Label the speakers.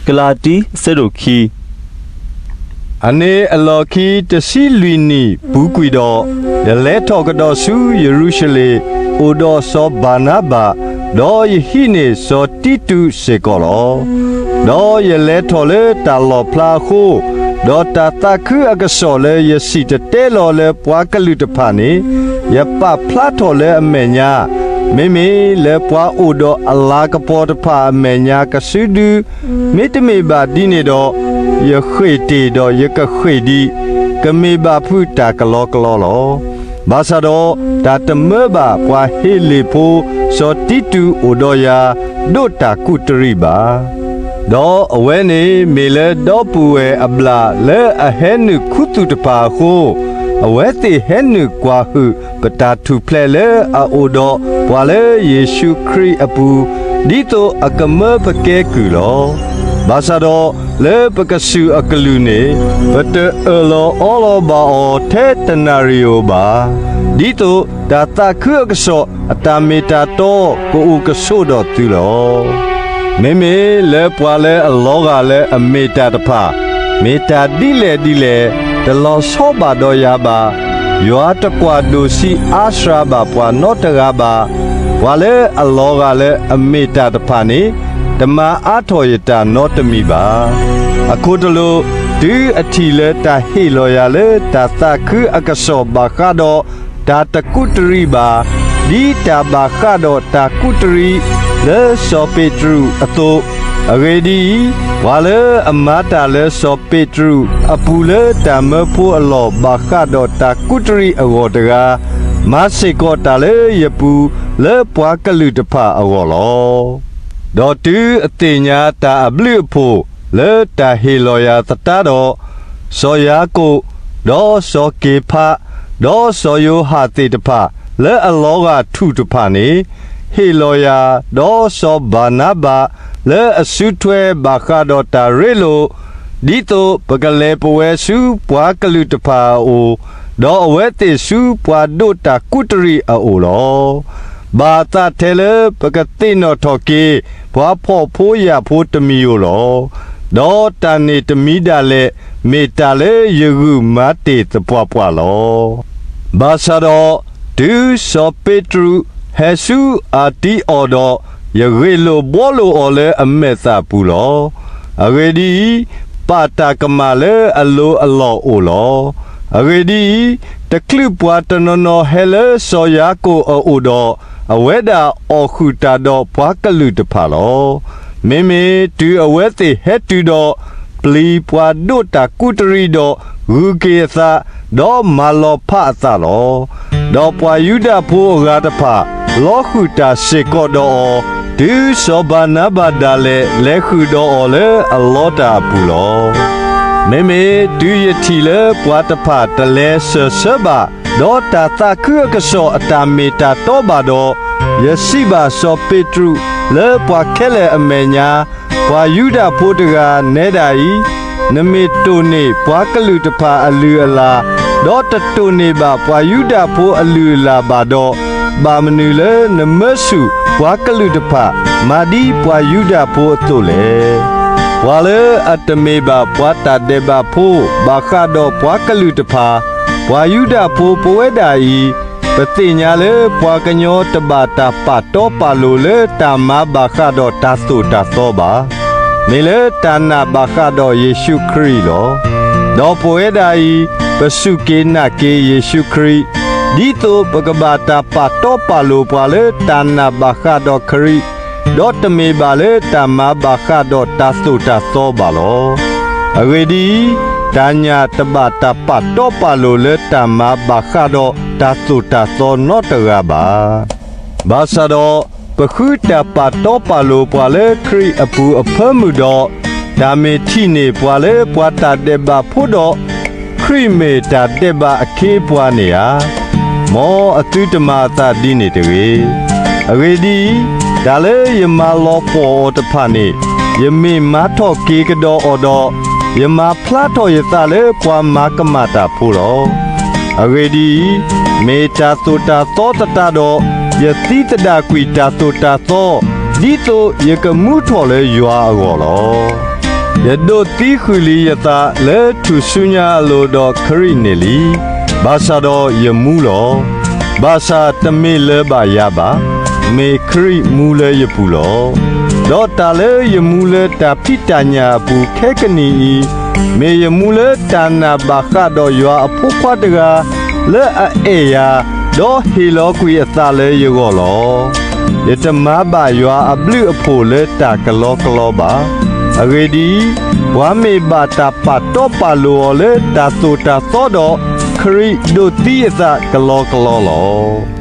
Speaker 1: กลาตีเสรุขี
Speaker 2: อันนี้อลอคีจะซีลุยนีบุกุยดอเดเลทอกดอสูเยรูชเลโอดอซอบานาบาดอยฮิเนซอติตุเซกอลอดอยเลทอเลตาลอพลาโคดอตาตาคืออากษอเลยสิตเตลอเลปวากลุตพานียปะพลาทอเลอเมญาเมเลปวาโอดออัลลากปอตพาเมญากะสุดูเมตเมบาดิเนดอยะเขตีดอยะกะเขดีกะเมบาพูตากะลอกะลอลอบาซาดอตาตเมบาปวาเฮเลโพซอติตุโอดอยาโดตากุตริบาดออเวเนเมเลดอปูเออับลาเลอะเฮนุคุตุตปาโคအဝဲတိဟဲနုကွာဟုပတာထုဖလဲလေအိုဒဘွာလေယေရှုခရစ်အပူဒီတိုအကမပကဲကူလောဘာသာတော့လေပကဆုအကလူနေဘတအလောအောလောဘာအောထဲတနာရီယိုဘာဒီတိုဒါတာခုအကဆောအတာမီတာတော့ကိုဥကဆိုတော့သူလောမေလေပွာလေအလောကလေအမီတာတဖမေတာဒီလေတလောဆောဘာဒယဘာယောတကွာဒိုစီအာရှရာဘာပွာနောတကဘာဝါလေအလောကလေအမေတာတဖာနေဓမ္မအာထောယတာနောတမိပါအခုတလို့ဒီအထီလေတာဟေလောရလေတာသခုအကဆောဘာခါတော့တာတကုတရီဘာဒီတာဘာခါတော့တာကုတရီလေဆောပေထရုအတုအဂေဒီဝါလေအမတာလေဆောပေထရုအပူလေတမဖို့အလောဘာခါတော့တာကုတရီအဝတကားမဆိကောတာလေယပူလေပွားကလူတဖအဝလောဒေါ်တူအတိညာတာအဘလိဖို့လေတာဟေလောယာတတာတော့စောယာကိုဒေါ်စောကေဖဒေါ်စောယောဟာတိတဖလေအလောကထုတဖနေဟေလောယာဒေါ်စောဘာနာဘာလေအဆုထွဲဘာခါတော့တာရေလိုဒီတိုပကလေပဝဲစုပွားကလူတဖာအိုဒေါ်အဝဲတေစုပွားဒိုတာကုတရီအိုလောဘာတာထဲလေပကတိနောထော်ကေပွားဖို့ဖိုးရဖိုးတမီယိုလောဒေါ်တန်နေတမီဒါလေမေတာလေယခုမတေတပွားပွားလောဘာသာတော့ဒူဆောပေထရုဟေဆူအာတီအော်တော့ယရေလိုဘောလိုအော်လေအမေသာပူလောအဂေဒီပါတာကမာလေအလိုအလောအိုလောအဂေဒီတကလိပွားတနော်နော်ဟဲလေဆောယာကိုအိုတော့အဝဲတာအော်ခူတာတော့ဘွားကလူတဖာလောမေတူအဝဲတိဟဲတူတော့ပလီပွားဒိုတာကုတရီတော့ဂူကေသာတော့မာလောဖအသလောတော့ပွားယူဒဖိုးဂါတဖာလောခုတာစေကောတော့ဒီစောဘာနာဘာဒါလေခုတော့လေအလောတာပူလောမေတူယတီလေပွားတဖာတလဲဆဘာဒေါ်တာတာခုကဆောအတာမီတာတော့ဘာတော့ယစီဘာစောပေထရုလေပွားခဲလေအမေညာပွားယူဒဖိုးတကနေဒါဤနမေတိုနေပွားကလူတဖာအလူအလာဒေါ်တတိုနေဘာပွားယူဒဖိုးအလူအလာဘာတော့ဘာမနူလေနမဆုဘွားကလူတဖမာဒီပွားယူဒဖိုးအတုလေဝါလေအတမေဘာဘွားတာဒေဘာဖိုးဘာခါတော့ဘွားကလူတဖဘွားယူဒဖိုးပဝဲတာဤပတိညာလေဘွားကညောတဘာတာပတ်တော့ပါလိုလေတာမဘာခါတော့တာသုတာသောဘာမေလေတာနာဘာခါတော့ယေရှုခရစ်လောတော့ပဝဲတာဤပစုကေနာကေယေရှုခရစ်ဒီတိုပကဘာတာပတ်တော့ပါလိုပွာလေတာနာဘာခါတော့ခရစ်တော့တမေပါလေတာမဘာခါတော့တာသုတာသောဘာလောအဝေဒီတညာတဘတာပတ်တော့ပါလိုလေတာမဘာခါတော့တာသုတာသောနောတရဘာဘာသာတော့ပခုတာပတ်တော့ပါလိုပွာလေခရစ်အပူအဖမှုတော့ဒါမေတိနေပွာလေပွာတာတေဘာဖို့တော့ခရစ်မေတာတေဘာအခေးပွာနေယာမောအတုတမသာဒီနေတရေအဝေဒီဒါလေယမလောပေါ်တဖာနေယမေမထော့ကေကတော်အော်တော့ယမဖလားတော်ရတလေပွာမာကမတာဖို့တော့အဝေဒီမေတာသုတာသောတတတော်ယတိတဒကွီတာသုတာသောဒီတိုယကမှုထော်လေယွာအော်လော ยโดตีคุลียตาเลทุสุญญาโลดอคริเนลีบาซาดอยมูลอบาซาตเมเลบายาบาเมคริมูเลยปูลอดอตาเลยมูเลตาพิตาญาปูแคกนีเมยมูเลตานาบาคาดอยอพุควาดกาเลอเอยาดอฮิโลกุยตาเลยยกอลอยตมาบายออบลือโพเลตากะลอกลอบาอเวดีวาเมบาตาปาโตปาโลเลตาโตตาโตดอคริโดติยะกะลอกลอลอ